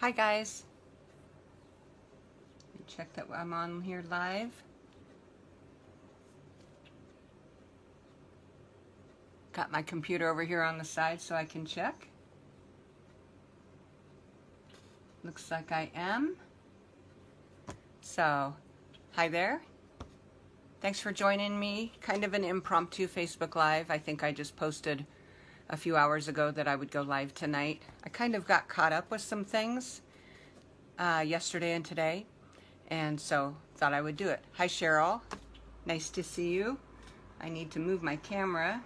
Hi guys. Let me check that I'm on here live. Got my computer over here on the side so I can check. Looks like I am. So, hi there. Thanks for joining me. Kind of an impromptu Facebook Live. I think I just posted a few hours ago that I would go live tonight. I kind of got caught up with some things yesterday and today, and so thought I would do it. Hi Cheryl, nice to see you. I need to move my camera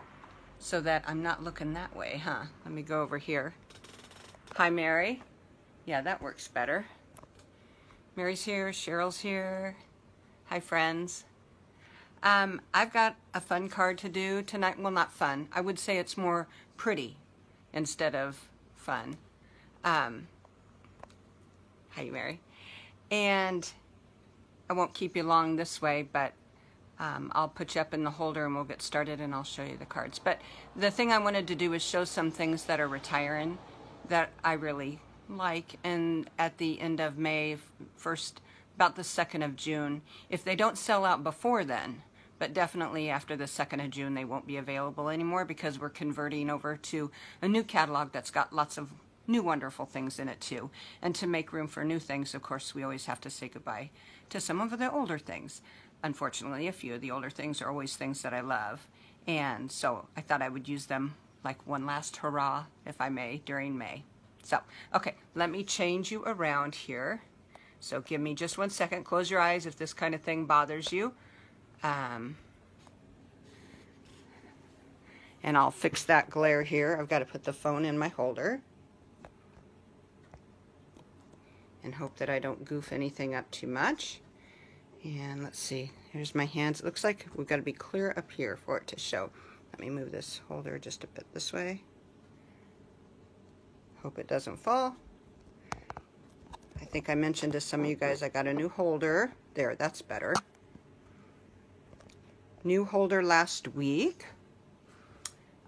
so that I'm not looking that way, huh? Let me go over here. Hi Mary. Yeah, that works better. Mary's here, Cheryl's here. Hi friends. I've got a fun card to do tonight. Well, not fun. I would say it's more pretty instead of fun. Hi, Mary. And I won't keep you long this way, but I'll put you up in the holder and we'll get started and I'll show you the cards. But the thing I wanted to do is show some things that are retiring that I really like. And at the end of May, about the 2nd of June, if they don't sell out before then, but definitely after the 2nd of June, they won't be available anymore because we're converting over to a new catalog that's got lots of new wonderful things in it too. And to make room for new things, of course, we always have to say goodbye to some of the older things. Unfortunately, a few of the older things are always things that I love. And so I thought I would use them like one last hurrah, if I may, during May. So, okay, let me change you around here. So give me just 1 second. Close your eyes if this kind of thing bothers you. And I'll fix that glare here. I've got to put the phone in my holder. And hope that I don't goof anything up too much. And let's see, here's my hands. It looks like we've got to be clear up here for it to show. Let me move this holder just a bit this way. Hope it doesn't fall. I think I mentioned to some of you guys I got a new holder. There, that's better. New holder last week.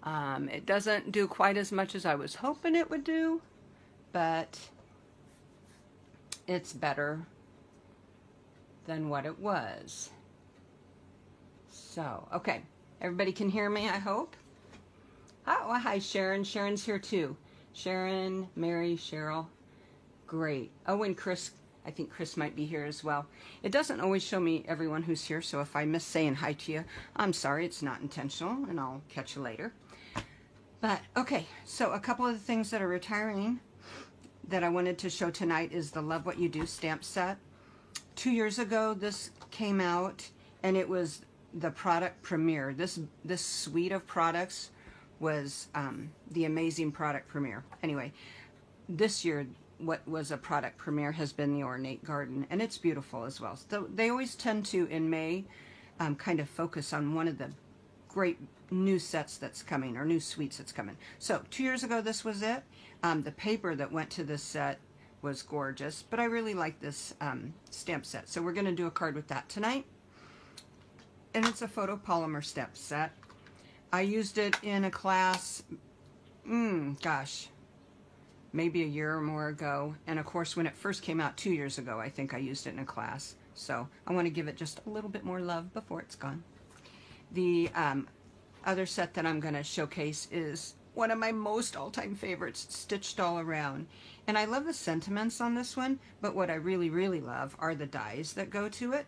It doesn't do quite as much as I was hoping it would do, but it's better than what it was. So, okay. Everybody can hear me, I hope. Oh, hi, Sharon. Sharon's here too. Sharon, Mary, Cheryl. Great. Oh, and Chris. I think Chris might be here as well. It doesn't always show me everyone who's here, so if I miss saying hi to you, I'm sorry. It's not intentional, and I'll catch you later. But, okay. So, a couple of the things that are retiring that I wanted to show tonight is the Love What You Do stamp set. 2 years ago, this came out, and it was the product premiere. This suite of products was the amazing product premiere. Anyway, this year, what was a product premiere has been the Ornate Garden, and it's beautiful as well. So they always tend to, in May, kind of focus on one of the great new sets that's coming, or new suites that's coming. So 2 years ago, this was it. The paper that went to this set was gorgeous, but I really like this stamp set. So we're going to do a card with that tonight. And it's a photopolymer stamp set. I used it in a class, gosh, maybe a year or more ago. And of course, when it first came out 2 years ago, I think I used it in a class. So I want to give it just a little bit more love before it's gone. The other set that I'm going to showcase is one of my most all-time favorites, Stitched All Around. And I love the sentiments on this one, but what I really, really love are the dies that go to it.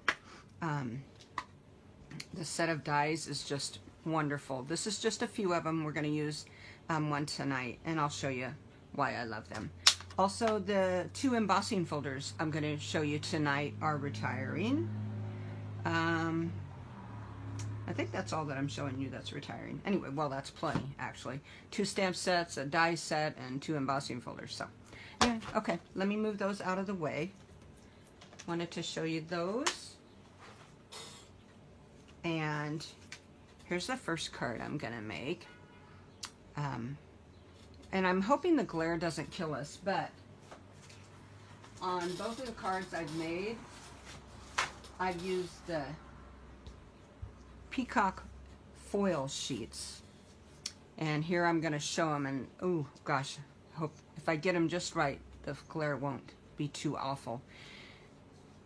The set of dies is just wonderful. This is just a few of them. We're going to use one tonight, and I'll show you why I love them. Also, the 2 embossing folders I'm going to show you tonight are retiring. I think that's all that I'm showing you that's retiring. Anyway, well, that's plenty, actually. 2 stamp sets, a die set, and 2 embossing folders. So, yeah, okay, let me move those out of the way. Wanted to show you those. And here's the first card I'm going to make. And I'm hoping the glare doesn't kill us, but on both of the cards I've made, I've used the Peacock foil sheets. And here I'm going to show them, and oh gosh, I hope if I get them just right, the glare won't be too awful.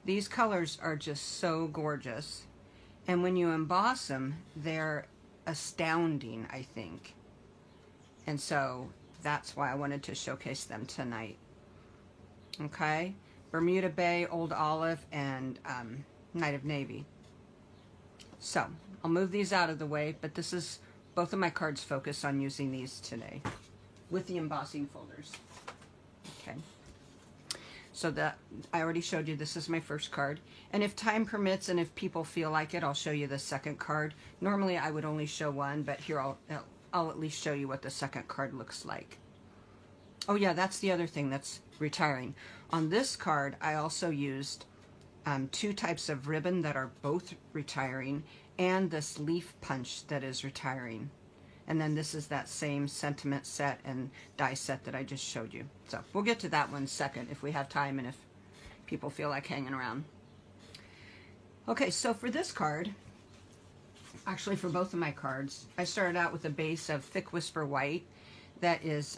These colors are just so gorgeous. And when you emboss them, they're astounding, I think. And so that's why I wanted to showcase them tonight. Okay, Bermuda Bay, Old Olive, and Night of Navy. So I'll move these out of the way, but this is both of my cards focus on using these today with the embossing folders. Okay, so that I already showed you, this is my first card, and if time permits and if people feel like it, I'll show you the second card. Normally I would only show one, but here I'll at least show you what the second card looks like. Oh yeah, that's the other thing that's retiring. On this card, I also used two types of ribbon that are both retiring, and this leaf punch that is retiring. And then this is that same sentiment set and die set that I just showed you. So we'll get to that one second if we have time and if people feel like hanging around. Okay, so for this card, actually for both of my cards, I started out with a base of Thick Whisper White that is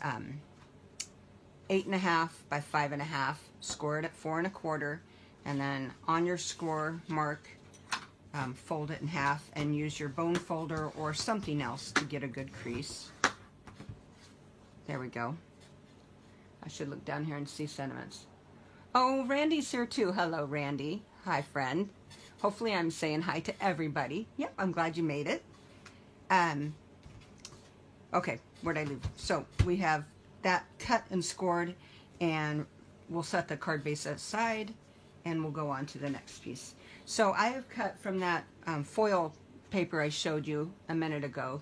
8.5 by 5.5, score it at 4 1/4, and then on your score mark, fold it in half and use your bone folder or something else to get a good crease. There we go. I should look down here and see sentiments. Oh, Randy's here too. Hello, Randy. Hi, friend. Hopefully I'm saying hi to everybody. Yep, I'm glad you made it. Okay, where'd I leave? So we have that cut and scored, and we'll set the card base aside and we'll go on to the next piece. So I have cut from that foil paper I showed you a minute ago.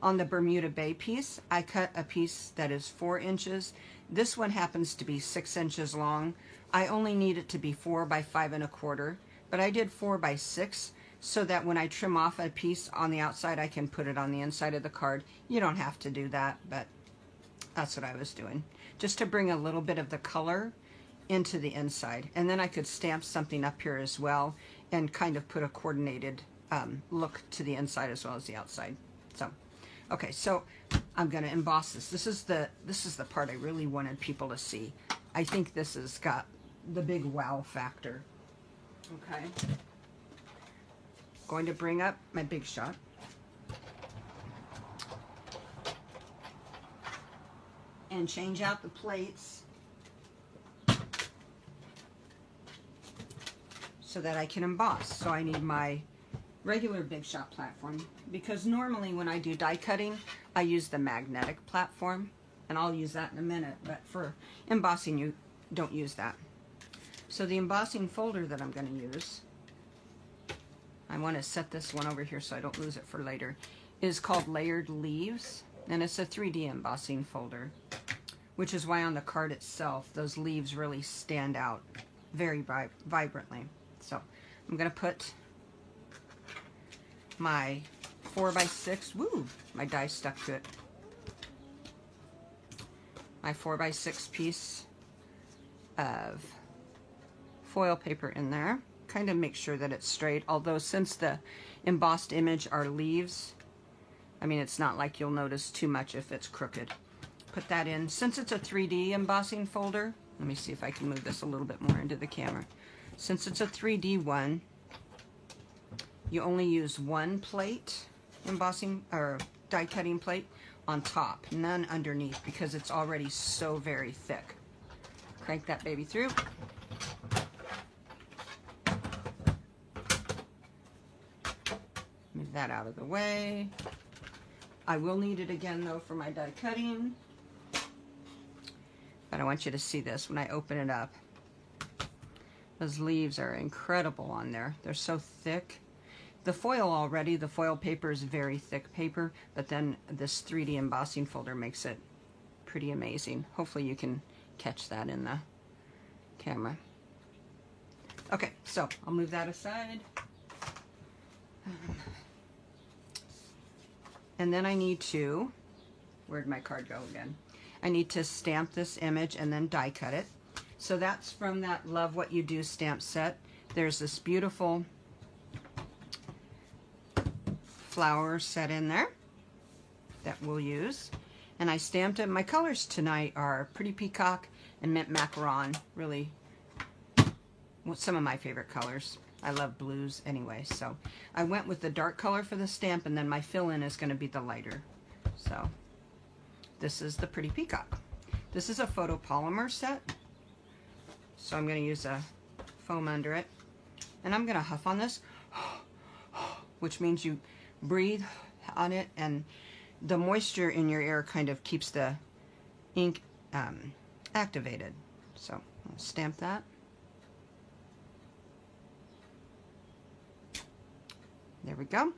On the Bermuda Bay piece, I cut a piece that is 4 inches. This one happens to be 6 inches long. I only need it to be 4 by 5 1/4, but I did 4 by 6 so that when I trim off a piece on the outside, I can put it on the inside of the card. You don't have to do that, but that's what I was doing, just to bring a little bit of the color into the inside. And then I could stamp something up here as well and kind of put a coordinated look to the inside as well as the outside. So, okay, so I'm going to emboss this. This is the part I really wanted people to see. I think this has got the big wow factor. Okay, going to bring up my Big Shot. And change out the plates so that I can emboss. So I need my regular Big Shot platform, because normally when I do die cutting, I use the magnetic platform, and I'll use that in a minute, but for embossing you don't use that. So the embossing folder that I'm going to use, I want to set this one over here so I don't lose it for later, is called Layered Leaves, and it's a 3D embossing folder, which is why on the card itself those leaves really stand out very vibrantly. So I'm going to put my 4 by 6, woo, my die stuck to it, my 4 by 6 piece of foil paper in there. Kind of make sure that it's straight, although since the embossed image are leaves, I mean, it's not like you'll notice too much if it's crooked. Put that in. Since it's a 3D embossing folder, let me see if I can move this a little bit more into the camera. Since it's a 3D one, you only use one plate, embossing or die cutting plate on top, none underneath, because it's already so very thick. Crank that baby through. Move that out of the way. I will need it again though for my die cutting. But I want you to see this when I open it up. Those leaves are incredible on there. They're so thick. The foil already, the foil paper is very thick paper, but then this 3D embossing folder makes it pretty amazing. Hopefully you can catch that in the camera. Okay, so I'll move that aside. And then I need to, where'd my card go again? I need to stamp this image and then die cut it. So that's from that Love What You Do stamp set. There's this beautiful flower set in there that we'll use. And I stamped it. My colors tonight are Pretty Peacock, and mint macaron, really some of my favorite colors. I love blues anyway, so I went with the dark color for the stamp, and then my fill-in is going to be the lighter. So this is the Pretty Peacock. This is a photopolymer set, so I'm going to use a foam under it, and I'm going to huff on this, which means you breathe on it, and the moisture in your air kind of keeps the ink activated. So I'll stamp that. There we go.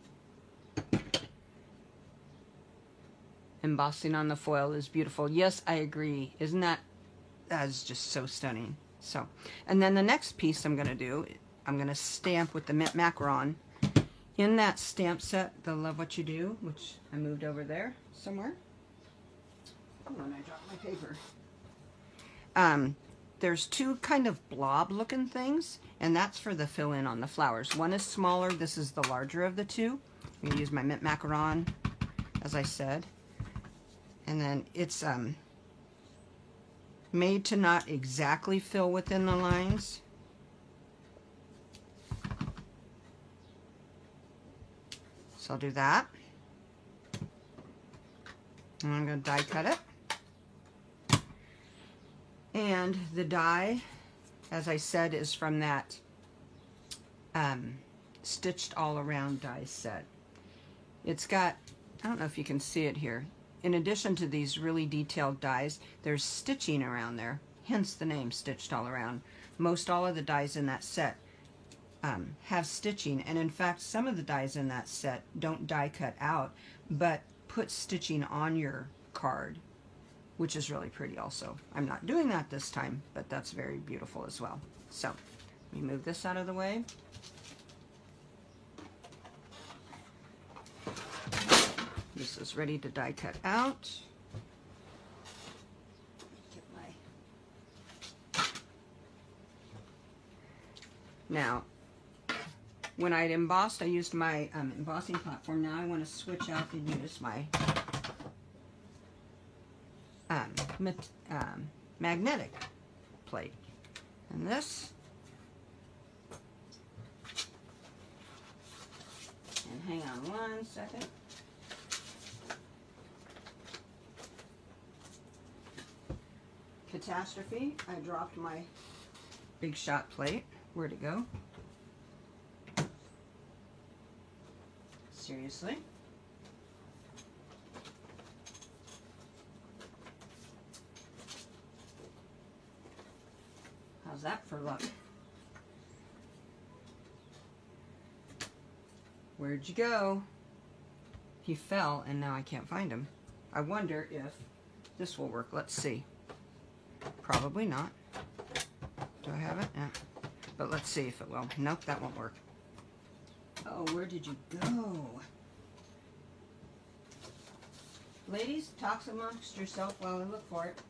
Embossing on the foil is beautiful. Yes, I agree. Isn't that's just so stunning. So, and then the next piece I'm going to do, I'm going to stamp with the mint macaron. In that stamp set, the Love What You Do, which I moved over there somewhere. Oh, and I dropped my paper. There's two kind of blob looking things, and that's for the fill-in on the flowers. One is smaller, this is the larger of the two. I'm going to use my mint macaron, as I said. And then it's made to not exactly fill within the lines. So I'll do that. And I'm going to die cut it. And the die, as I said, is from that Stitched All Around die set. It's got, I don't know if you can see it here, in addition to these really detailed dies, there's stitching around there, hence the name Stitched All Around. Most all of the dies in that set have stitching, and in fact some of the dies in that set don't die cut out, but put stitching on your card, which is really pretty also. I'm not doing that this time, but that's very beautiful as well. So let me move this out of the way. This is ready to die cut out. Get now, when I'd embossed, I used my embossing platform. Now I want to switch out and use my magnetic plate. And this, and hang on one second. Catastrophe, I dropped my Big Shot plate. Where'd it go? Seriously? How's that for luck? Where'd you go? He fell and now I can't find him. I wonder if this will work. Let's see. Probably not. Do I have it? Yeah. But let's see if it will. Nope, that won't work. Oh, where did you go? Ladies, talk amongst yourself while I look for it.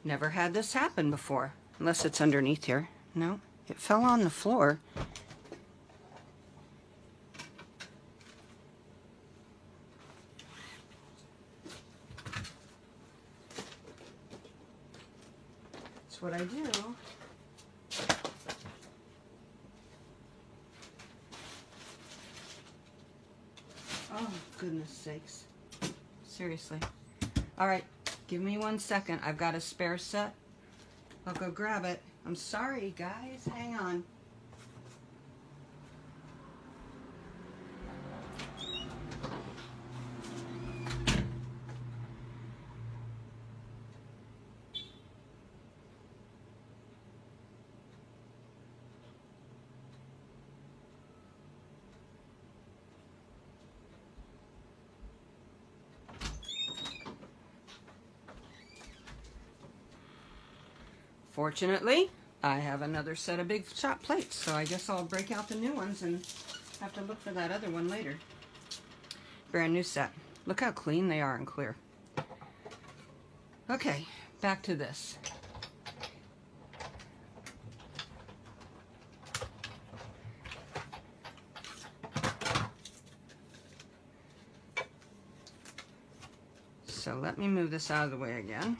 Never had this happen before, unless it's underneath here. No, it fell on the floor. That's what I do. Oh, goodness sakes. Seriously. All right. Give me 1 second. I've got a spare set. I'll go grab it. I'm sorry, guys. Hang on. Fortunately, I have another set of Big Shot plates, so I guess I'll break out the new ones and have to look for that other one later. Brand new set. Look how clean they are and clear. Okay, back to this. So let me move this out of the way again,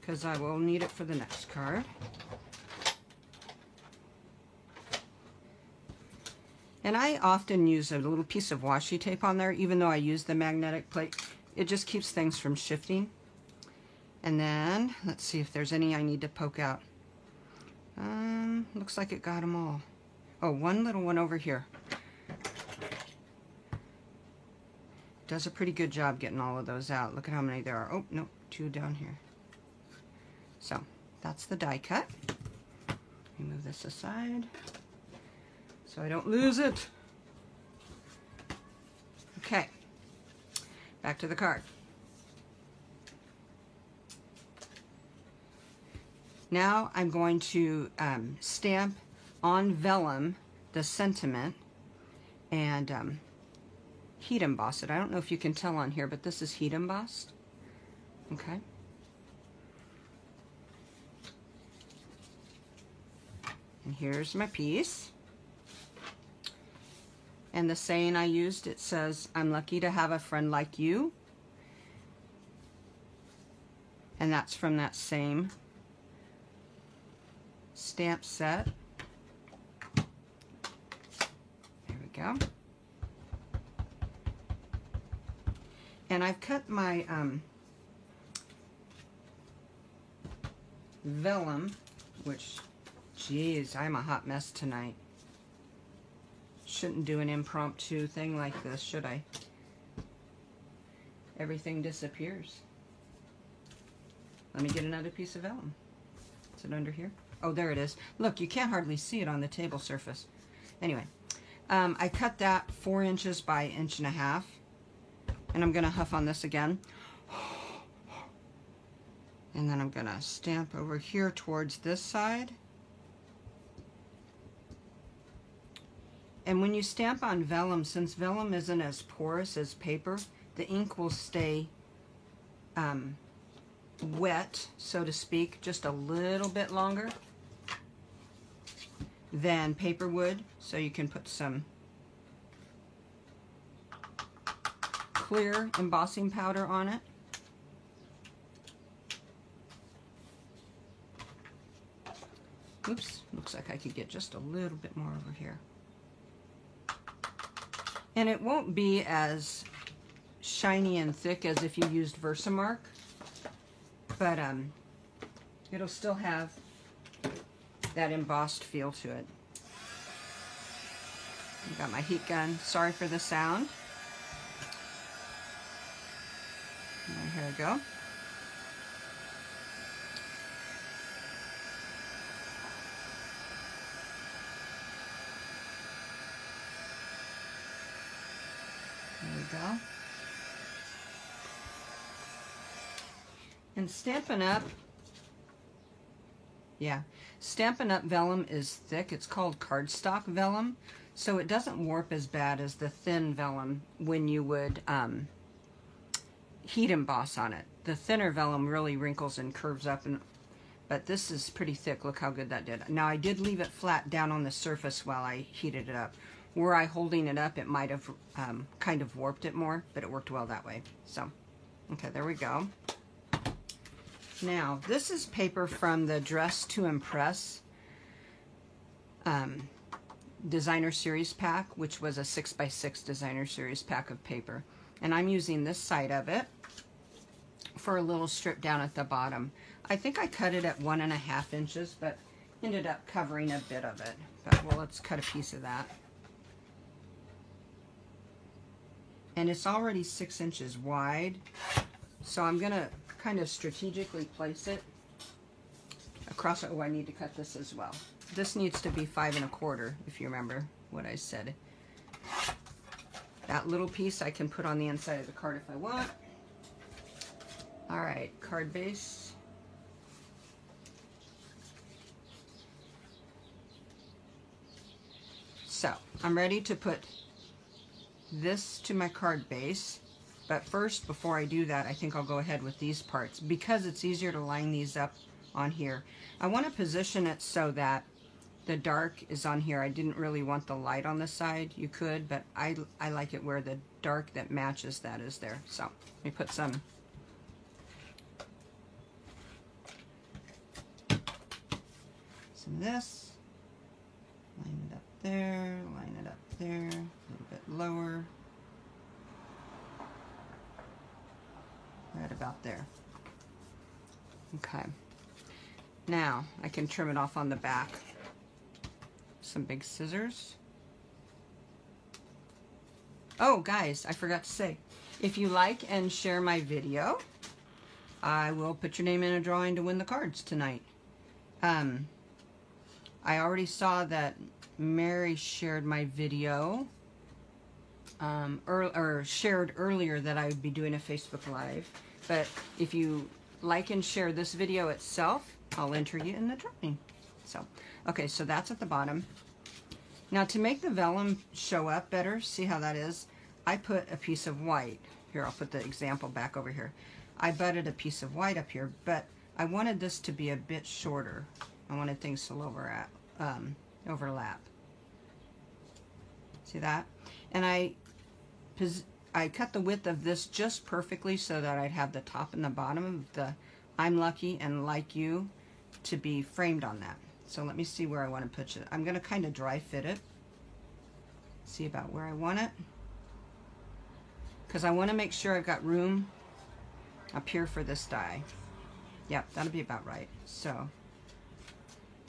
because I will need it for the next card. And I often use a little piece of washi tape on there, even though I use the magnetic plate. It just keeps things from shifting. And then, let's see if there's any I need to poke out. Looks like it got them all. Oh, one little one over here. Does a pretty good job getting all of those out. Look at how many there are. Oh, no, 2 down here. So, that's the die cut. Let me move this aside so I don't lose it. Okay, back to the card. Now I'm going to stamp on vellum the sentiment and heat emboss it. I don't know if you can tell on here, but this is heat embossed. Okay. And here's my piece. And the saying I used, it says, "I'm lucky to have a friend like you." And that's from that same stamp set. There we go. And I've cut my vellum, which, geez, I'm a hot mess tonight. Shouldn't do an impromptu thing like this, should I? Everything disappears. Let me get another piece of vellum. Is it under here? Oh, there it is. Look, you can't hardly see it on the table surface. Anyway, I cut that 4 inches by 1.5 inches. And I'm going to huff on this again. And then I'm going to stamp over here towards this side. And when you stamp on vellum, since vellum isn't as porous as paper, the ink will stay wet, so to speak, just a little bit longer than paper would. So you can put some clear embossing powder on it. Oops, looks like I could get just a little bit more over here. And it won't be as shiny and thick as if you used Versamark, but it'll still have that embossed feel to it. I've got my heat gun. Sorry for the sound. And here we go. There we go. And Stampin' Up, yeah, Stampin' Up vellum is thick. It's called cardstock vellum, so it doesn't warp as bad as the thin vellum when you would heat emboss on it. The thinner vellum really wrinkles and curves up, but this is pretty thick. Look how good that did. Now I did leave it flat down on the surface while I heated it up. Were I holding it up, it might have kind of warped it more, but it worked well that way. So, okay, there we go. Now, this is paper from the Dress to Impress Designer Series pack, which was a 6x6 Designer Series pack of paper. And I'm using this side of it for a little strip down at the bottom. I think I cut it at 1.5 inches, but ended up covering a bit of it. But, well, let's cut a piece of that. And it's already 6 inches wide, so I'm going to kind of strategically place it across. Oh, I need to cut this as well. This needs to be 5 1/4, if you remember what I said. That little piece I can put on the inside of the card if I want. All right, card base. So I'm ready to put this to my card base, but first, before I do that, I think I'll go ahead with these parts because it's easier to line these up on here. I want to position it so that the dark is on here. I didn't really want the light on the side. You could, but I like it where the dark that matches that is there. So let me put some of this. Line it up there, line it up there, a little bit lower. Right about there. Okay. Now I can trim it off on the back. Some big scissors. Oh, guys, I forgot to say, if you like and share my video, I will put your name in a drawing to win the cards tonight. I already saw that Mary shared my video, or shared earlier that I would be doing a Facebook Live. But if you like and share this video itself, I'll enter you in the drawing. So, okay, so that's at the bottom. Now to make the vellum show up better, see how that is? I put a piece of white. Here, I'll put the example back over here. I butted a piece of white up here, but I wanted this to be a bit shorter. I wanted things to overlap. See that? And I cut the width of this just perfectly so that I'd have the top and the bottom of the I'm Lucky and Like You to be framed on that. So let me see where I want to put it. I'm going to kind of dry fit it. See about where I want it. Because I want to make sure I've got room up here for this die. Yep, that'll be about right. So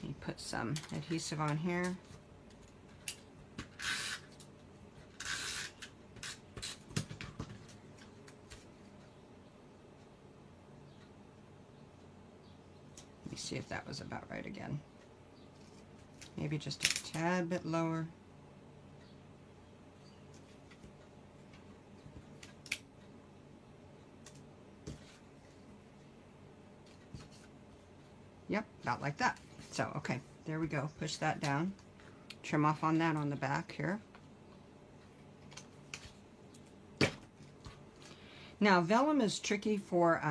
let me put some adhesive on here. Let me see if that was about right again. Maybe just a tad bit lower. Yep, about like that. So, okay, there we go. Push that down. Trim off on that on the back here. Now, vellum is tricky for,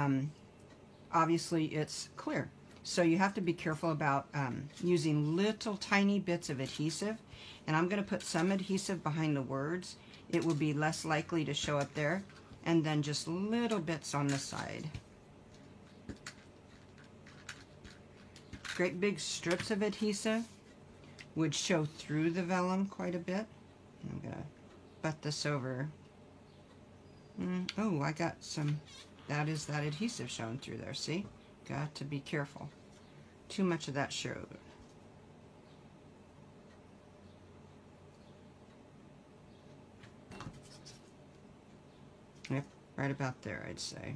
obviously it's clear. So you have to be careful about using little tiny bits of adhesive. And I'm going to put some adhesive behind the words. It will be less likely to show up there. And then just little bits on the side. Great big strips of adhesive would show through the vellum quite a bit. I'm going to butt this over. Oh, I got some, that is that adhesive showing through there, see? Got to be careful. Too much of that showed. Yep, right about there, I'd say.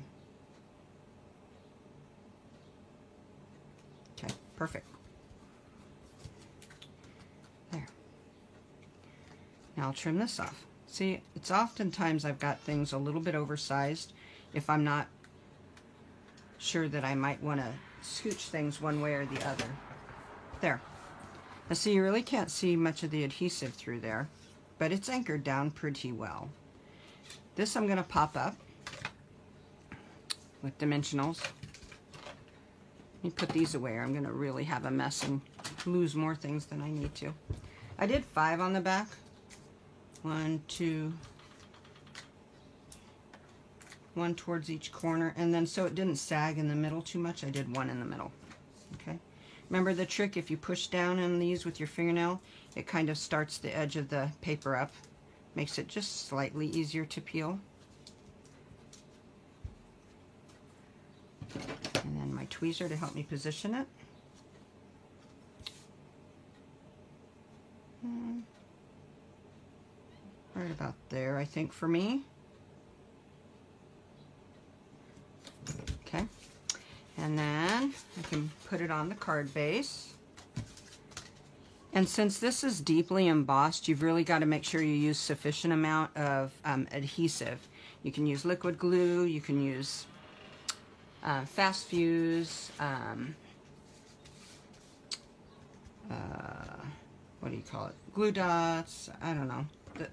Okay, perfect. There. Now I'll trim this off. See, it's oftentimes I've got things a little bit oversized if I'm not sure that I might want to scooch things one way or the other. There. Now see, you really can't see much of the adhesive through there, but it's anchored down pretty well. This I'm going to pop up with dimensionals. Let me put these away, or I'm going to really have a mess and lose more things than I need to. I did 5 on the back. 1, 2, 1 towards each corner, and then so it didn't sag in the middle too much, I did 1 in the middle. Okay. Remember the trick, if you push down on these with your fingernail, it kind of starts the edge of the paper up. Makes it just slightly easier to peel. And then my tweezer to help me position it. Right about there, I think, for me. Okay. And then I can put it on the card base. And since this is deeply embossed, you've really got to make sure you use sufficient amount of adhesive. You can use liquid glue, you can use fast fuse, what do you call it? Glue dots, I don't know.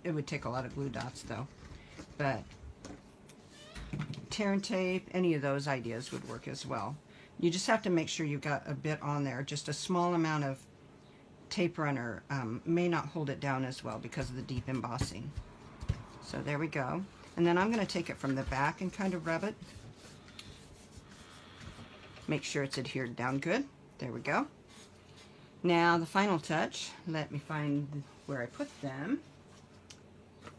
It would take a lot of glue dots though. But tear and tape, any of those ideas would work as well. You just have to make sure you've got a bit on there, just a small amount of tape runner may not hold it down as well because of the deep embossing. So there we go. And then I'm going to take it from the back and kind of rub it. Make sure it's adhered down good. There we go. Now the final touch, let me find where I put them,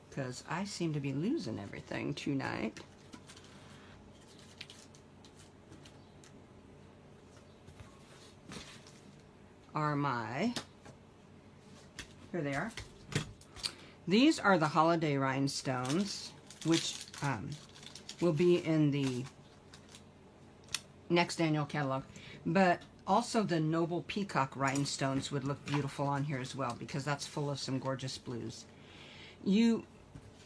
because I seem to be losing everything tonight. Are my, here they are. These are the holiday rhinestones, which will be in the next annual catalog. But also the Noble Peacock rhinestones would look beautiful on here as well, because that's full of some gorgeous blues. You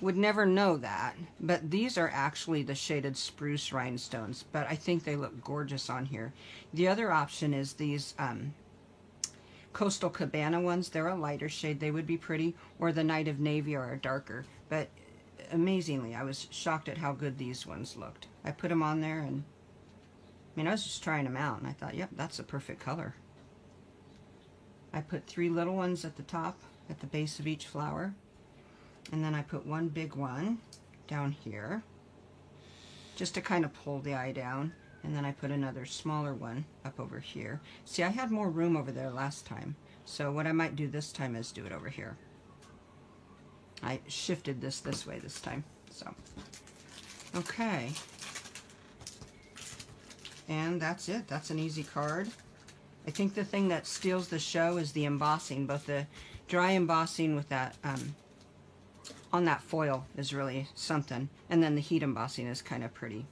would never know that, but these are actually the shaded spruce rhinestones, but I think they look gorgeous on here. The other option is these Coastal Cabana ones. They're a lighter shade. They would be pretty, or the Night of Navy are a darker. But amazingly, I was shocked at how good these ones looked. I put them on there, and I mean, I was just trying them out, and I thought, yep, that's a perfect color. I put 3 little ones at the top, at the base of each flower, and then I put one big one down here, just to kind of pull the eye down. And then I put another smaller one up over here. See, I had more room over there last time. So what I might do this time is do it over here. I shifted this way this time. So, okay. And that's it. That's an easy card. I think the thing that steals the show is the embossing. Both the dry embossing with that, on that foil is really something. And then the heat embossing is kind of pretty.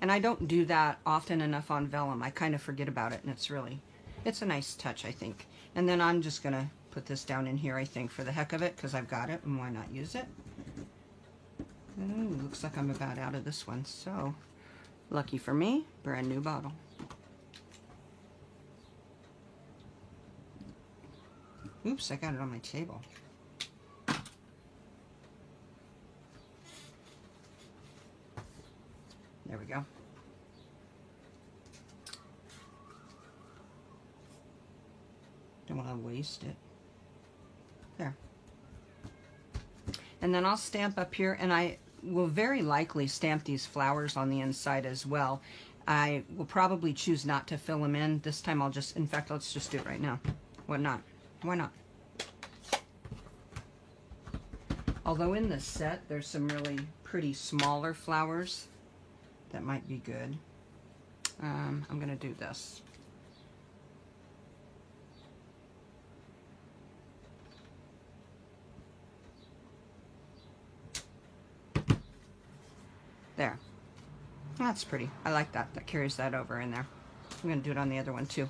And I don't do that often enough on vellum. I kind of forget about it, and it's a nice touch, I think. And then I'm just going to put this down in here, I think, for the heck of it, because I've got it, and why not use it? Ooh, looks like I'm about out of this one, so lucky for me, brand new bottle. Oops, I got it on my table. There we go. Don't want to waste it. There. And then I'll stamp up here, and I will very likely stamp these flowers on the inside as well. I will probably choose not to fill them in. This time I'll just, in fact, let's just do it right now. Why not? Why not? Although in this set, there's some really pretty smaller flowers that might be good. I'm going to do this. There. That's pretty. I like that. That carries that over in there. I'm going to do it on the other one too.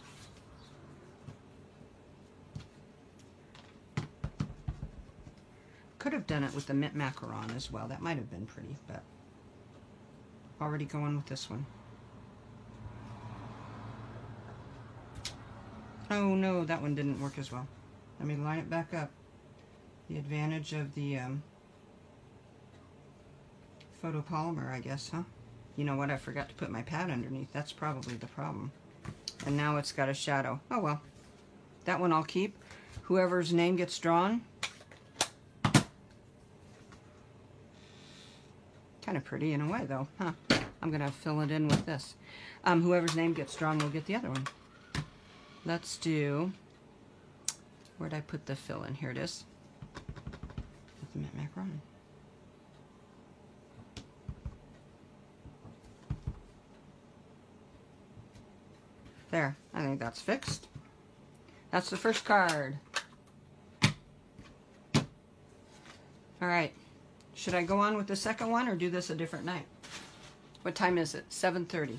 Could have done it with the mint macaron as well. That might have been pretty, but already going with this one. Oh no, that one didn't work as well. Let me line it back up. The advantage of the photopolymer, I guess, huh? You know what? I forgot to put my pad underneath. That's probably the problem. And now it's got a shadow. Oh well. That one I'll keep. Whoever's name gets drawn. Kind of pretty in a way, though, huh? I'm going to fill it in with this. Whoever's name gets drawn will get the other one. Let's do... Where'd I put the fill in? Here it is. With the mint macaron. There. I think that's fixed. That's the first card. All right. Should I go on with the second one or do this a different night? What time is it? 7:30.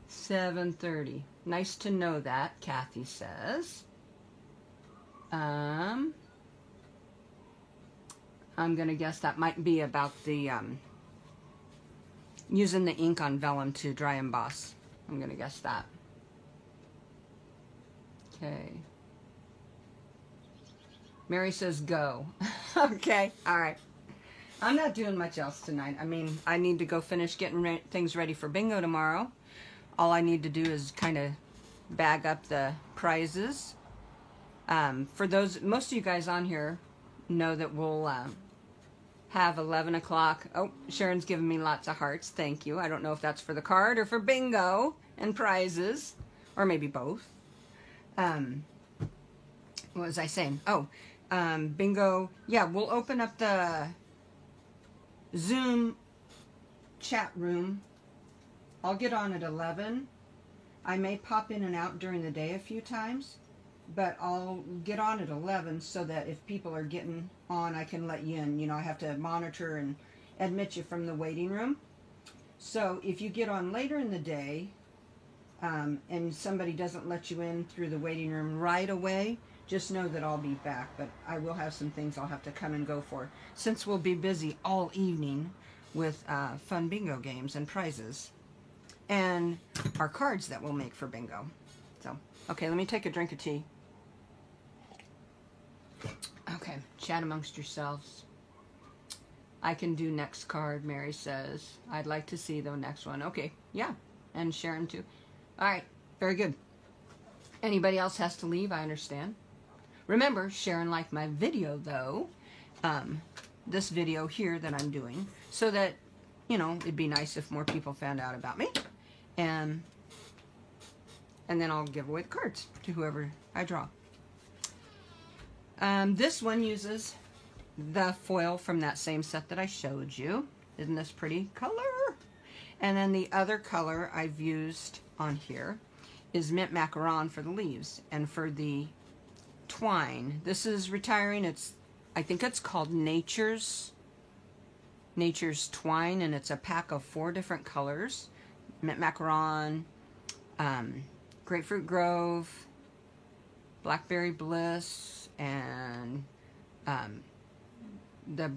7:30. Nice to know that, Kathy says. I'm going to guess that might be about the using the ink on vellum to dry emboss. I'm going to guess that. Okay. Mary says go. Okay, all right. I'm not doing much else tonight. I mean, I need to go finish getting things ready for bingo tomorrow. All I need to do is kind of bag up the prizes For those, most of you guys on here know that we'll have 11 o'clock. Oh, Sharon's giving me lots of hearts. Thank you. I don't know if that's for the card or for bingo and prizes, or maybe both. What was I saying? Oh, bingo. Yeah, we'll open up the Zoom chat room. I'll get on at 11. I may pop in and out during the day a few times, but I'll get on at 11 so that if people are getting on, I can let you in. You know, I have to monitor and admit you from the waiting room. So if you get on later in the day and somebody doesn't let you in through the waiting room right away, just know that I'll be back. But I will have some things I'll have to come and go for, since we'll be busy all evening with fun bingo games and prizes and our cards that we'll make for bingo. So, okay, let me take a drink of tea. Okay, chat amongst yourselves. I can do next card, Mary says. I'd like to see the next one. Okay, yeah, and Sharon too. All right, very good. Anybody else has to leave, I understand. Remember, Sharon liked my video, though, this video here that I'm doing, so that, you know, it'd be nice if more people found out about me. And then I'll give away the cards to whoever I draw. This one uses the foil from that same set that I showed you. Isn't this pretty color? And then the other color I've used on here is mint macaron for the leaves. And for the twine, this is retiring. I think it's called Nature's Twine, and it's a pack of 4 different colors. Mint macaron, Grapefruit Grove, Blackberry Bliss, and the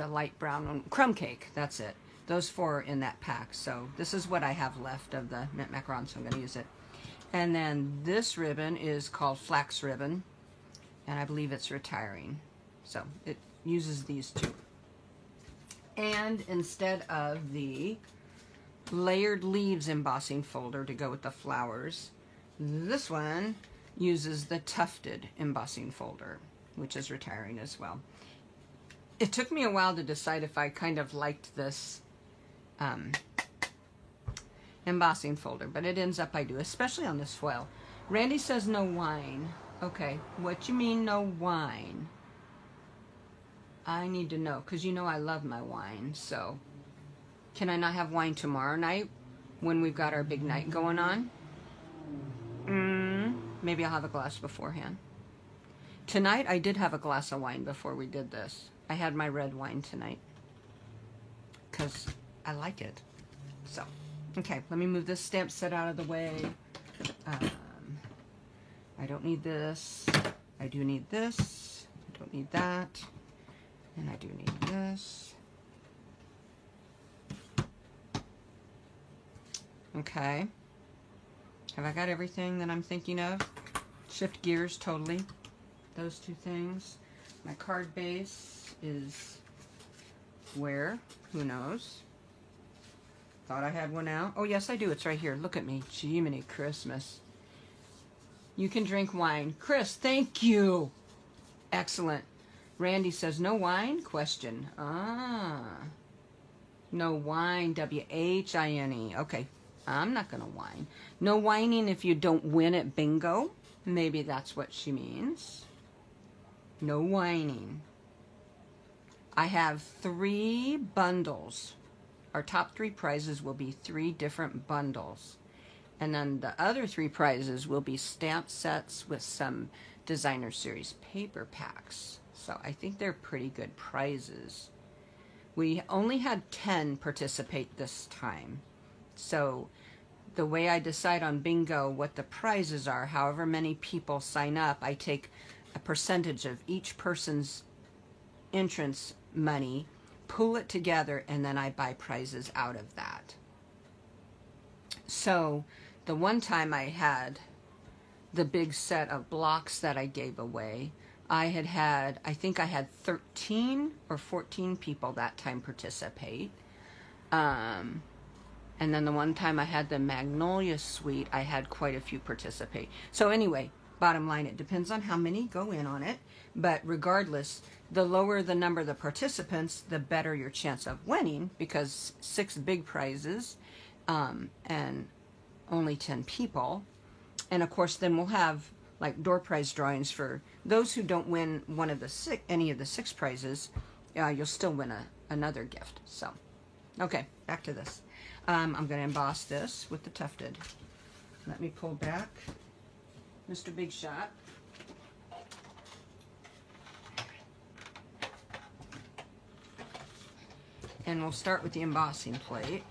light brown one, Crumb Cake. That's it. Those 4 in that pack. So this is what I have left of the mint macaron, so I'm going to use it. And then this ribbon is called Flax Ribbon, and I believe it's retiring. So it uses these 2. And instead of the layered leaves embossing folder to go with the flowers, this one uses the tufted embossing folder, which is retiring as well. It took me a while to decide if I kind of liked this embossing folder, but it ends up I do, especially on this foil. Randy says no wine. Okay, what you mean no wine? I need to know, because you know I love my wine, so can I not have wine tomorrow night when we've got our big night going on? Maybe I'll have a glass beforehand. Tonight I did have a glass of wine before we did this. I had my red wine tonight because I like it. So, okay, let me move this stamp set out of the way. I don't need this. I do need this. I don't need that. And I do need this. Okay. Have I got everything that I'm thinking of? Shift gears totally. Those 2 things. My card base is where? Who knows? Thought I had one out. Oh, yes, I do. It's right here. Look at me. Jiminy Christmas. You can drink wine. Chris, thank you. Excellent. Randy says, no wine? Question. No wine. W-H-I-N-E. Okay. I'm not going to whine. No whining if you don't win at bingo. Maybe that's what she means. No whining. I have 3 bundles. Our top 3 prizes will be 3 different bundles. And then the other 3 prizes will be stamp sets with some Designer Series paper packs. So I think they're pretty good prizes. We only had 10 participate this time. So the way I decide on bingo what the prizes are, however many people sign up, I take a percentage of each person's entrance money, pool it together, and then I buy prizes out of that. So the one time I had the big set of blocks that I gave away, I think I had 13 or 14 people that time participate. And then the one time I had the Magnolia Suite, I had quite a few participate. So anyway, Bottom line, it depends on how many go in on it, but regardless, the lower the number of the participants, the better your chance of winning, because 6 big prizes and only 10 people. And of course, then we'll have like door prize drawings for those who don't win any of the 6 prizes. You'll still win another gift. So, okay, back to this. I'm going to emboss this with the tufted. Let me pull back Mr. Big Shot. And we'll start with the embossing plate.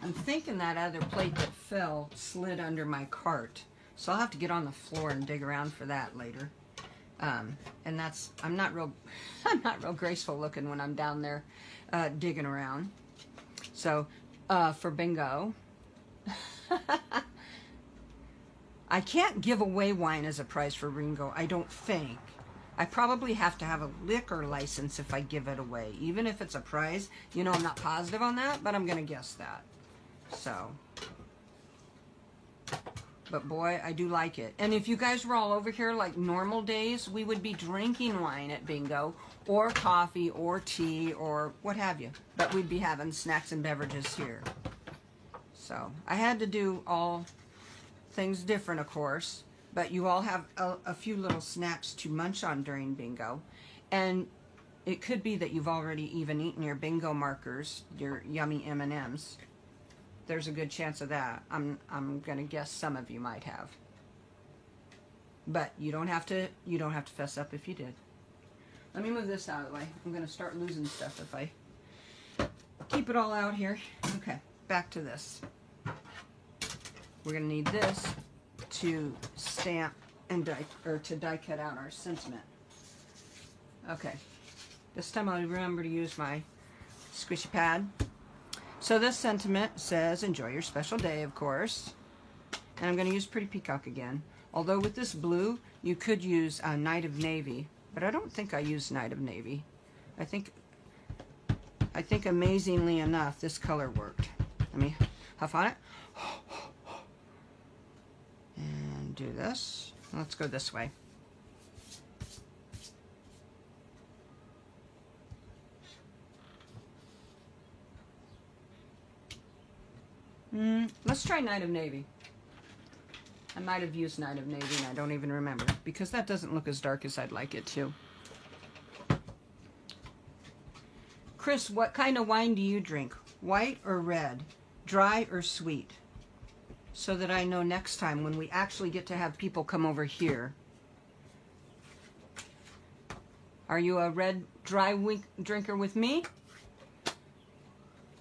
I'm thinking that other plate that fell slid under my cart, so I'll have to get on the floor and dig around for that later. And that's, I'm not real graceful looking when I'm down there digging around. So for bingo, I can't give away wine as a prize for bingo, I don't think. I probably have to have a liquor license if I give it away, even if it's a prize. You know, I'm not positive on that, but I'm gonna guess that. So, but boy, I do like it. And if you guys were all over here like normal days, we would be drinking wine at bingo, or coffee, or tea, or what have you. But we'd be having snacks and beverages here. So, I had to do all things different, of course. But you all have a few little snacks to munch on during bingo. And it could be that you've already even eaten your bingo markers, your yummy M&Ms. There's a good chance of that. I'm gonna guess some of you might have. But you don't have to fess up if you did. Let me move this out of the way. I'm gonna start losing stuff if I keep it all out here. Okay, back to this. We're gonna need this to stamp and die cut out our sentiment. Okay. This time I'll remember to use my squishy pad. So this sentiment says, enjoy your special day, of course. And I'm going to use Pretty Peacock again. Although with this blue, you could use Night of Navy. But I don't think I used Night of Navy. I think amazingly enough, this color worked. Let me huff on it. And do this. Let's go this way. Let's try Night of Navy. I might have used Night of Navy and I don't even remember, because that doesn't look as dark as I'd like it to. Chris, what kind of wine do you drink? White or red? Dry or sweet? So that I know next time when we actually get to have people come over here. Are you a red dry drinker with me?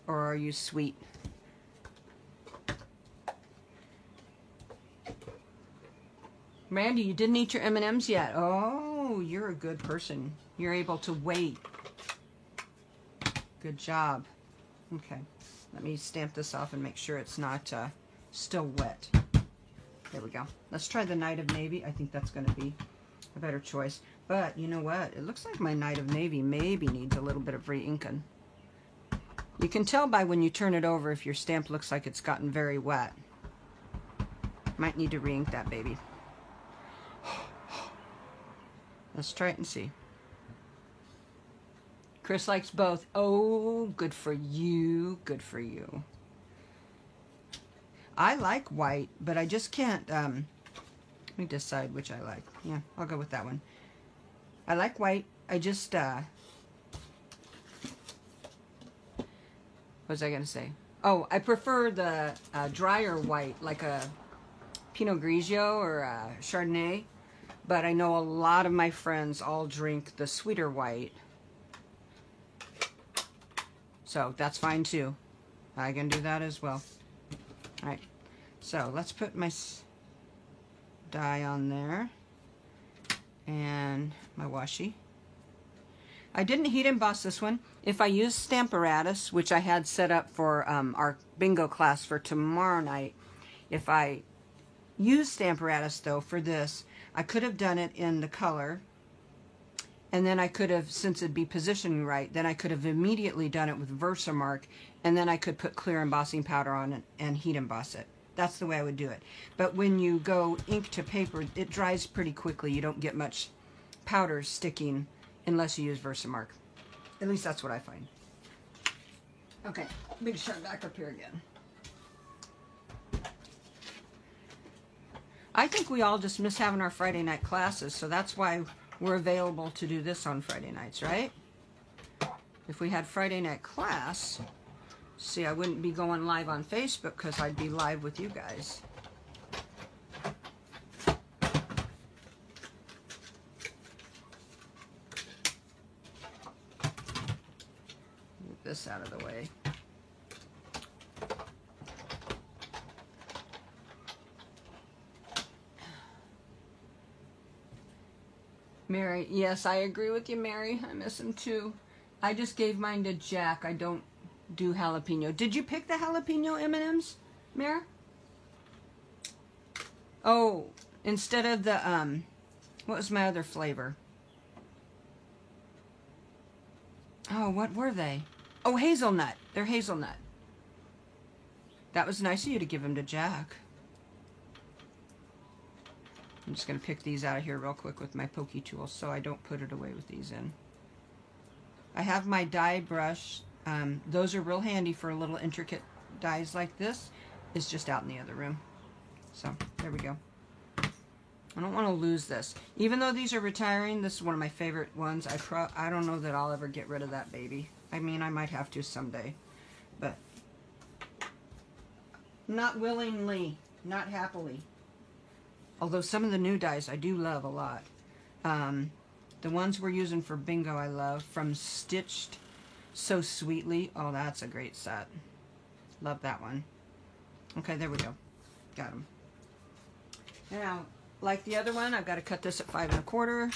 Or are you sweet? Randy, you didn't eat your M&Ms yet. Oh, you're a good person. You're able to wait. Good job. Okay, let me stamp this off and make sure it's not still wet. There we go. Let's try the Night of Navy. I think that's going to be a better choice. But you know what? It looks like my Night of Navy maybe needs a little bit of re-inking. You can tell by when you turn it over if your stamp looks like it's gotten very wet. Might need to re-ink that baby. Let's try it and see. Chris likes both. Oh, good for you. Good for you. I like white, but I just can't, let me decide which I like. Yeah, I'll go with that one. I like white. I just, what was I going to say? Oh, I prefer the drier white, like a Pinot Grigio or a Chardonnay. But I know a lot of my friends all drink the sweeter white. So that's fine too. I can do that as well. Alright, so let's put my dye on there. And my washi. I didn't heat emboss this one. If I use Stamparatus, which I had set up for our bingo class for tomorrow night, if I use Stamparatus though for this, I could have done it in the color And then I could have, since it'd be positioning right, then I could have immediately done it with Versamark, and then I could put clear embossing powder on it and heat emboss it. That's the way I would do it. But when you go ink to paper, it dries pretty quickly. You don't get much powder sticking unless you use Versamark. At least that's what I find. Okay, big shirt back up here again. I think we all just miss having our Friday night classes, so that's why we're available to do this on Friday nights, right? If we had Friday night class, see, I wouldn't be going live on Facebook because I'd be live with you guys. Move this out of the way. Mary, yes, I agree with you, Mary. I miss him too. I just gave mine to Jack. I don't do jalapeno. Did you pick the jalapeno M&Ms, Mary? Oh, instead of the, what was my other flavor? Oh, what were they? Oh, hazelnut. They're hazelnut. That was nice of you to give them to Jack. I'm just going to pick these out of here real quick with my pokey tool so I don't put it away with these in. I have my die brush. Those are real handy for little intricate dies like this. It's just out in the other room. So, there we go. I don't want to lose this. Even though these are retiring, this is one of my favorite ones. I don't know that I'll ever get rid of that baby. I mean, I might have to someday. But, not willingly, not happily. Although some of the new dies I do love a lot. The ones we're using for bingo I love. From Stitched So Sweetly. Oh, that's a great set. Love that one. Okay, there we go. Got them. Now, like the other one, I've got to cut this at 5 1/4.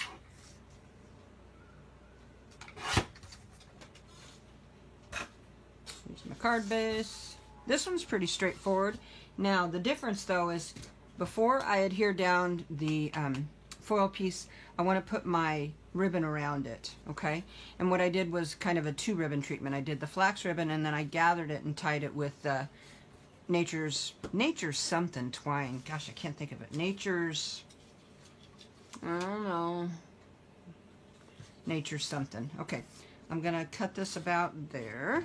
Here's my card base. This one's pretty straightforward. Now, the difference though is before I adhere down the foil piece, I want to put my ribbon around it, okay? And what I did was kind of a 2 ribbon treatment. I did the flax ribbon and then I gathered it and tied it with the Nature's something twine. Gosh, I can't think of it. I don't know. Nature's something. Okay, I'm gonna cut this about there.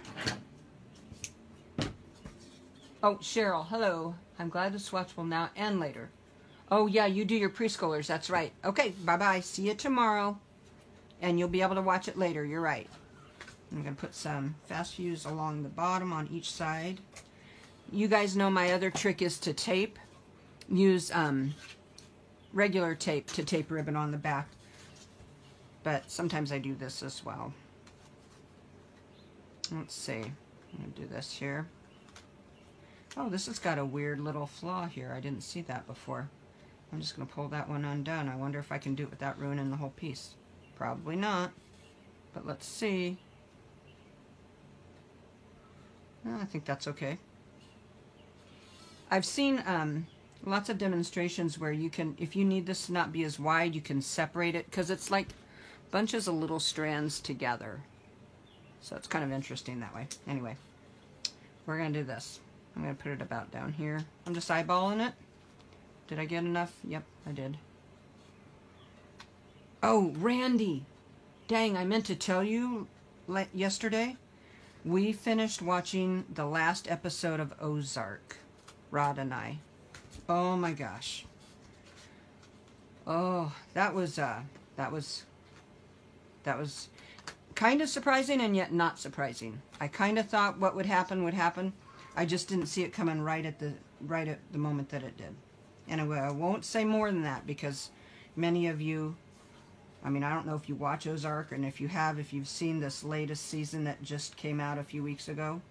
Oh, Cheryl, hello. I'm glad to swatchable now and later. Oh, yeah, you do your preschoolers. That's right. Okay, bye-bye. See you tomorrow. And you'll be able to watch it later. You're right. I'm going to put some fast fuse along the bottom on each side. You guys know my other trick is to tape. Use regular tape to tape ribbon on the back. But sometimes I do this as well. Let's see. I'm going to do this here. Oh, this has got a weird little flaw here. I didn't see that before. I'm just going to pull that one undone. I wonder if I can do it without ruining the whole piece. Probably not. But let's see. I think that's okay. I've seen lots of demonstrations where you can, if you need this to not be as wide, you can separate it because it's like bunches of little strands together. So it's kind of interesting that way. Anyway, we're going to do this. I'm going to put it about down here. I'm just eyeballing it. Did I get enough? Yep, I did. Oh, Randy. Dang, I meant to tell you yesterday. We finished watching the last episode of Ozark. Rod and I. Oh my gosh. Oh, that was kind of surprising and yet not surprising. I kind of thought what would happen. I just didn't see it coming right at the moment that it did. Anyway, I won't say more than that because many of you, I mean, I don't know if you watch Ozark, and if you have, if you've seen this latest season that just came out a few weeks ago.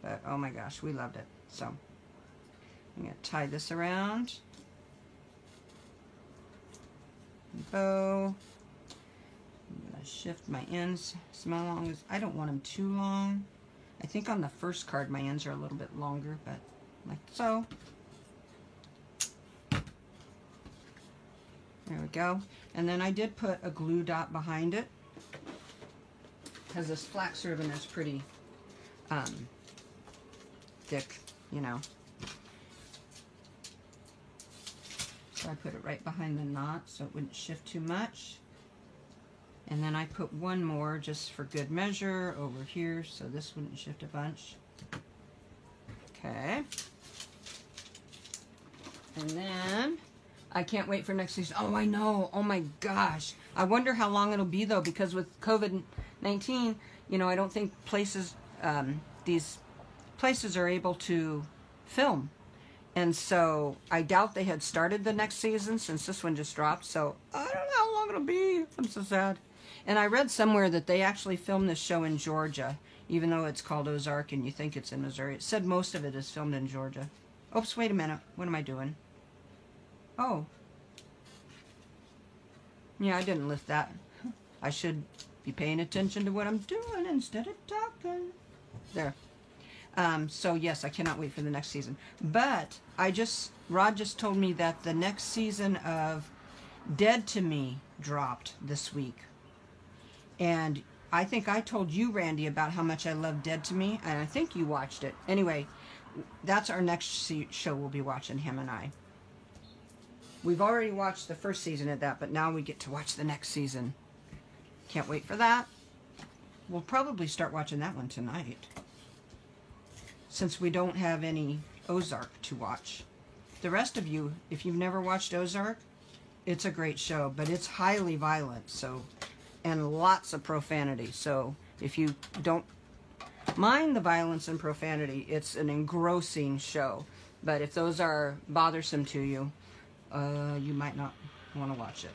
But, oh my gosh, we loved it. So, I'm going to tie this around. Bow. I'm going to shift my ends. Small long as, I don't want them too long. I think on the first card my ends are a little bit longer, but like so. There we go. And then I did put a glue dot behind it because this flax ribbon is pretty thick, you know. So I put it right behind the knot so it wouldn't shift too much. And then I put one more just for good measure over here so this wouldn't shift a bunch. Okay. And then I can't wait for next season. Oh, I know. Oh my gosh. I wonder how long it'll be though, because with COVID-19, you know, I don't think these places are able to film. And so I doubt they had started the next season since this one just dropped. So I don't know how long it'll be. I'm so sad. And I read somewhere that they actually filmed this show in Georgia, even though it's called Ozark and you think it's in Missouri. It said most of it is filmed in Georgia. Oops, wait a minute. What am I doing? Oh. Yeah, I didn't lift that. I should be paying attention to what I'm doing instead of talking. There. So yes, I cannot wait for the next season. But Rod just told me that the next season of Dead to Me dropped this week. And I think I told you, Randy, about how much I love Dead to Me, and I think you watched it. Anyway, that's our next show we'll be watching, him and I. We've already watched the first season of that, but now we get to watch the next season. Can't wait for that. We'll probably start watching that one tonight, since we don't have any Ozark to watch. The rest of you, if you've never watched Ozark, it's a great show, but it's highly violent, so, and lots of profanity. So if you don't mind the violence and profanity, it's an engrossing show. But if those are bothersome to you, you might not want to watch it.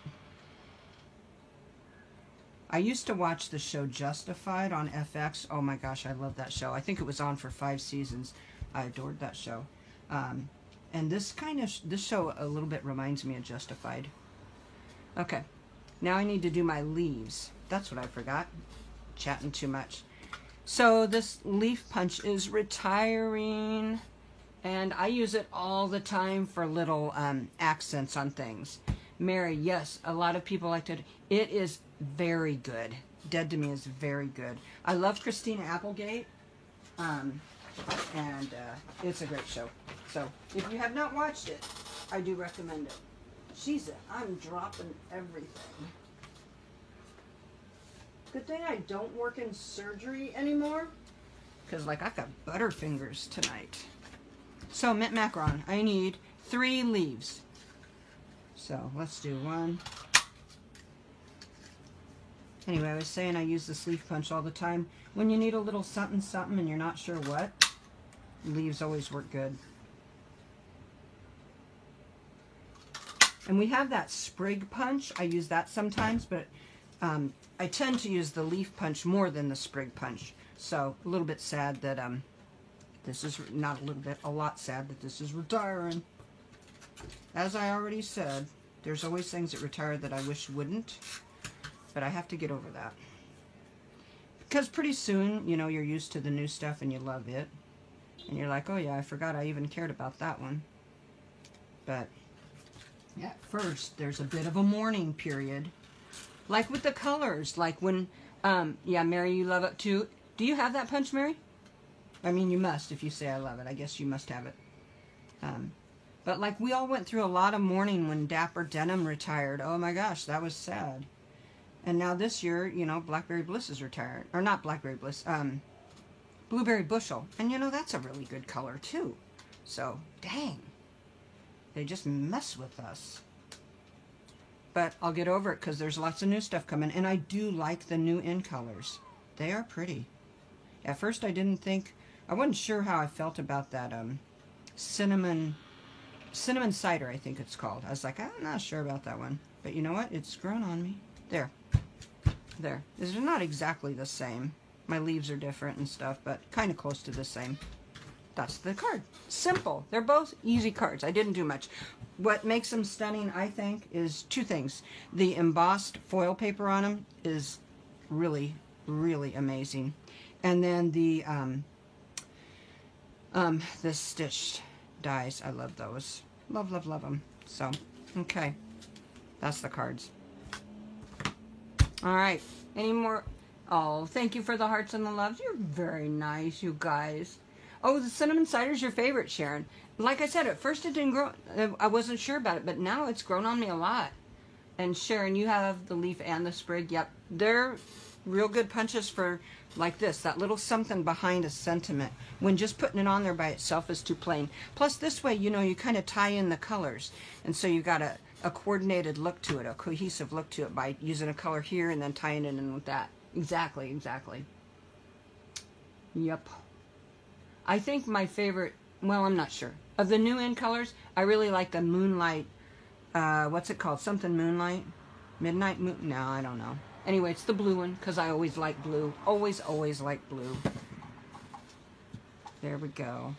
I used to watch the show Justified on FX. Oh my gosh, I love that show. I think it was on for 5 seasons. I adored that show. And this show a little bit reminds me of Justified. Okay, now I need to do my leaves. That's what I forgot. Chatting too much. So this leaf punch is retiring, and I use it all the time for little accents on things. Mary, yes, a lot of people like to. It is very good. Dead to Me is very good. I love Christina Applegate, and it's a great show. So if you have not watched it, I do recommend it. I'm dropping everything. Good thing I don't work in surgery anymore, because like I've got butterfingers tonight. So mint macaron, I need 3 leaves. So let's do 1. Anyway, I was saying I use this leaf punch all the time. When you need a little something something and you're not sure what, leaves always work good. And we have that sprig punch. I use that sometimes, but I tend to use the leaf punch more than the sprig punch. So a little bit sad that this is not a little bit, a lot sad that this is retiring. As I already said, there's always things that retire that I wish wouldn't, but I have to get over that. Because pretty soon, you know, you're used to the new stuff and you love it. And you're like, oh yeah, I forgot I even cared about that one. But at first, there's a bit of a mourning period. Like with the colors, like when, yeah, Mary, you love it too. Do you have that punch, Mary? I mean, you must if you say I love it. I guess you must have it. But like we all went through a lot of mourning when Dapper Denim retired. Oh my gosh, that was sad. And now this year, you know, Blackberry Bliss is retired. Or not Blackberry Bliss, Blueberry Bushel. And you know, that's a really good color too. So, dang. They just mess with us. But I'll get over it because there's lots of new stuff coming. And I do like the new in colors. They are pretty. At first I wasn't sure how I felt about that cinnamon cider, I think it's called. I was like, I'm not sure about that one. But you know what? It's grown on me. There. There. They're not exactly the same. My leaves are different and stuff, but kind of close to the same. That's the card. Simple. They're both easy cards. I didn't do much. What makes them stunning, I think, is 2 things. The embossed foil paper on them is really, really amazing. And then the stitched dies. I love those. Love, love, love them. So, okay. That's the cards. All right. Any more? Oh, thank you for the hearts and the loves. You're very nice, you guys. Oh, the cinnamon cider's your favorite, Sharon. Like I said, at first it didn't grow. I wasn't sure about it, but now it's grown on me a lot. And Sharon, you have the leaf and the sprig. Yep. They're real good punches for like this, that little something behind a sentiment, when just putting it on there by itself is too plain. Plus this way, you know, you kind of tie in the colors, and so you got a coordinated look to it, a cohesive look to it by using a color here and then tying it in with that. Exactly. Yep. I think my favorite, well, I'm not sure, of the new in colors, I really like the Moonlight, what's it called, something Moonlight, Midnight Moon, no, I don't know. Anyway, it's the blue one, because I always like blue. Always like blue. There we go.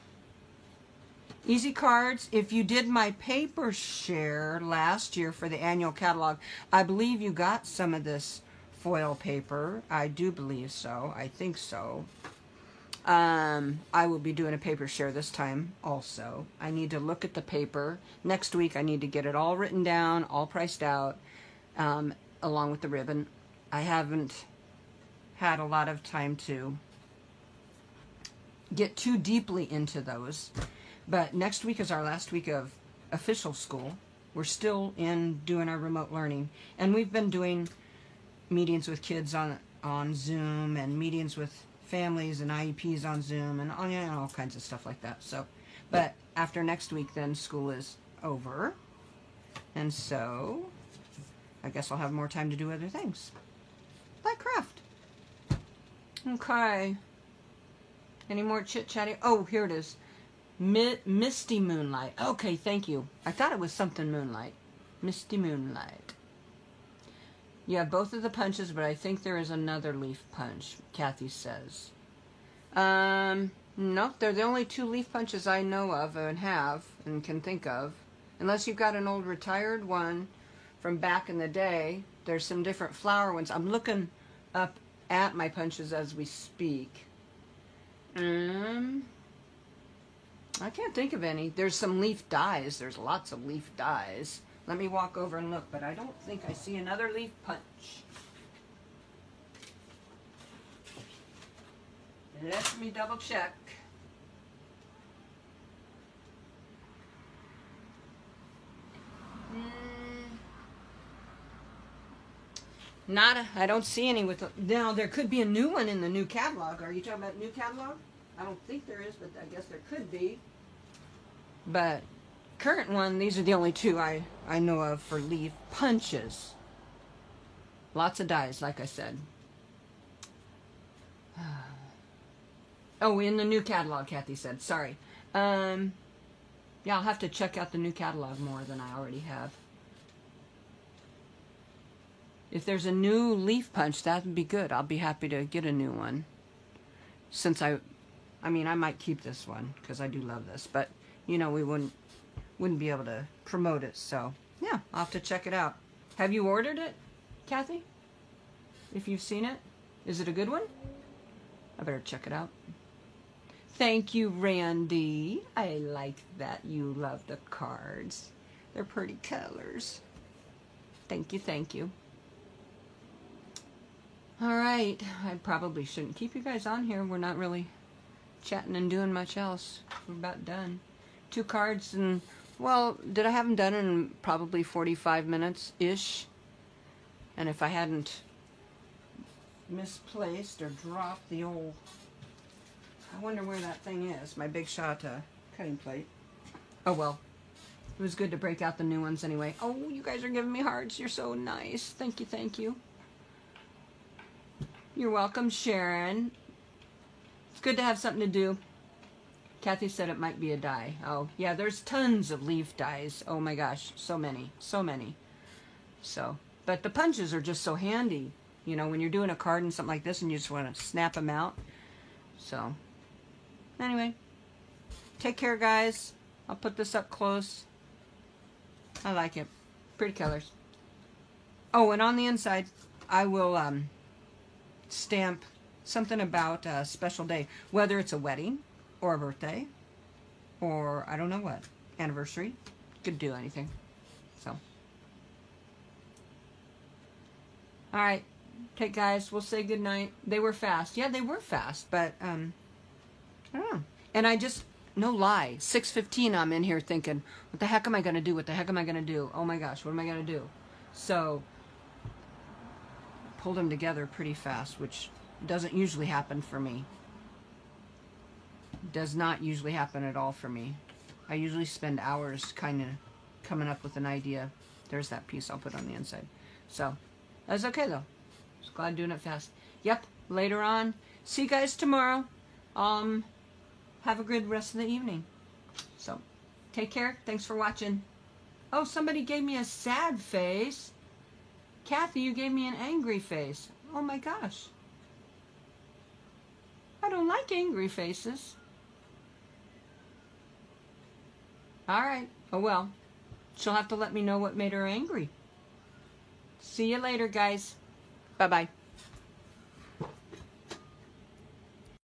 Easy cards. If you did my paper share last year for the annual catalog, I believe you got some of this foil paper. I do believe so. I think so. I will be doing a paper share this time also. I need to look at the paper. Next week I need to get it all written down, all priced out, along with the ribbon. I haven't had a lot of time to get too deeply into those. But next week is our last week of official school. We're still in doing our remote learning. And we've been doing meetings with kids on Zoom, and meetings with families and IEPs on Zoom, and all kinds of stuff like that. So, but after next week, then school is over. And so I guess I'll have more time to do other things. Like craft. Okay. Any more chit-chatting? Oh, here it is. Misty Moonlight. Okay, thank you. I thought it was something Moonlight. Misty Moonlight. You have both of the punches, but I think there is another leaf punch, Kathy says. No, they're the only two leaf punches I know of and have and can think of. Unless you've got an old retired one from back in the day. There's some different flower ones. I'm looking up at my punches as we speak. I can't think of any. There's some leaf dies. There's lots of leaf dies. Let me walk over and look, but I don't think I see another leaf punch. Let me double check. Nada. I don't see any with the... Now, there could be a new one in the new catalog. Are you talking about new catalog? I don't think there is, but I guess there could be. But current one, these are the only two I know of for leaf punches. Lots of dies, like I said. Oh, in the new catalog, Kathy said. Sorry. Yeah, I'll have to check out the new catalog more than I already have. If there's a new leaf punch, that would be good. I'll be happy to get a new one. Since I mean, I might keep this one because I do love this, but you know, we wouldn't be able to promote it. So yeah, I'll have to check it out. Have you ordered it, Kathy? If you've seen it, is it a good one? I better check it out. Thank you, Randy. I like that you love the cards. They're pretty colors. Thank you, thank you. All right, I probably shouldn't keep you guys on here. We're not really chatting and doing much else. We're about done. 2 cards, and well, did I have them done in probably 45 minutes-ish? And if I hadn't misplaced or dropped the old... I wonder where that thing is, my Big Shot cutting plate. Oh well, it was good to break out the new ones anyway. Oh, you guys are giving me hearts. You're so nice. Thank you, thank you. You're welcome, Sharon. It's good to have something to do. Kathy said it might be a die. Oh, yeah, there's tons of leaf dies. Oh my gosh, so many, so many. So, but the punches are just so handy. You know, when you're doing a card and something like this and you just want to snap them out. So, anyway, take care, guys. I'll put this up close. I like it. Pretty colors. Oh, and on the inside, I will stamp something about a special day, whether it's a wedding or a birthday or I don't know what, anniversary. Could do anything. So All right. Okay, guys, we'll say good night. They were fast. Yeah, they were fast, but I don't know. And I just, no lie, 6:15 I'm in here thinking, what the heck am I going to do? What the heck am I going to do? Oh my gosh, what am I going to do? So, pulled them together pretty fast, which doesn't usually happen for me. Does not usually happen at all for me. I usually spend hours kind of coming up with an idea. There's that piece I'll put on the inside. So, that's okay though. Just glad doing it fast. Yep, later on. See you guys tomorrow. Have a good rest of the evening. So, take care. Thanks for watching. Oh, somebody gave me a sad face. Kathy, you gave me an angry face. Oh my gosh. I don't like angry faces. Alright. Oh well. She'll have to let me know what made her angry. See you later, guys. Bye-bye.